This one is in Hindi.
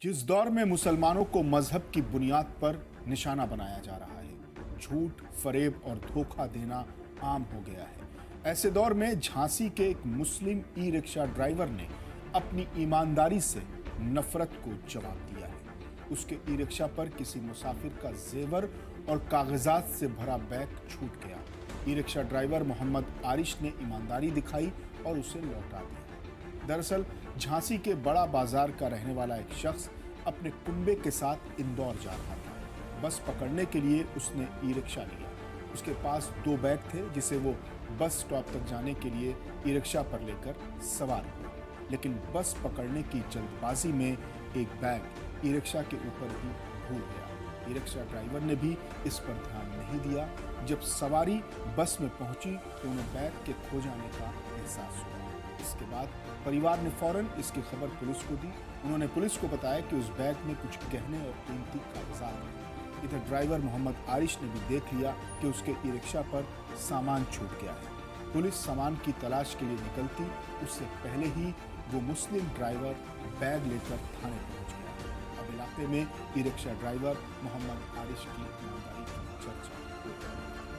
जिस दौर में मुसलमानों को मजहब की बुनियाद पर निशाना बनाया जा रहा है, झूठ, फरेब और धोखा देना आम हो गया है। ऐसे दौर में झांसी के एक मुस्लिम ई रिक्शा ड्राइवर ने अपनी ईमानदारी से नफरत को जवाब दिया है। उसके ई रिक्शा पर किसी मुसाफिर का जेवर और कागजात से भरा बैग छूट गया। E rickshaw driver Mohammad Arish ने ईमानदारी दिखाई और उसे लौटा दिया। दरअसल झांसी के बड़ा बाजार का रहने वाला एक शख्स अपने कुंबे के साथ इंदौर जा रहा था। बस पकड़ने के लिए उसने ई रिक्शा लिया। उसके पास 2 बैग थे जिसे वो बस स्टॉप तक जाने के लिए ई रिक्शा पर लेकर सवार हुआ। लेकिन बस पकड़ने की जल्दबाजी में एक बैग ई रिक्शा के ऊपर ही भूल गया। ई रिक्शा ड्राइवर ने भी इस पर ध्यान नहीं दिया। जब सवारी बस में पहुंची तो उन्हें बैग के खो जाने का एहसास हुआ। इसके बाद परिवार ने फौरन इसकी खबर पुलिस को दी। उन्होंने पुलिस को बताया कि उस बैग में कुछ गहने और कीमती कागजात हैं। इधर ड्राइवर मोहम्मद आरिश ने भी देख लिया कि उसके ई रिक्शा पर सामान छूट गया है। पुलिस सामान की तलाश के लिए निकलती उससे पहले ही वो मुस्लिम ड्राइवर बैग लेकर थाने पहुंच गया। अब इलाके में e rickshaw driver Mohammad Arish की ईमानदारी की चर्चा हो रही है।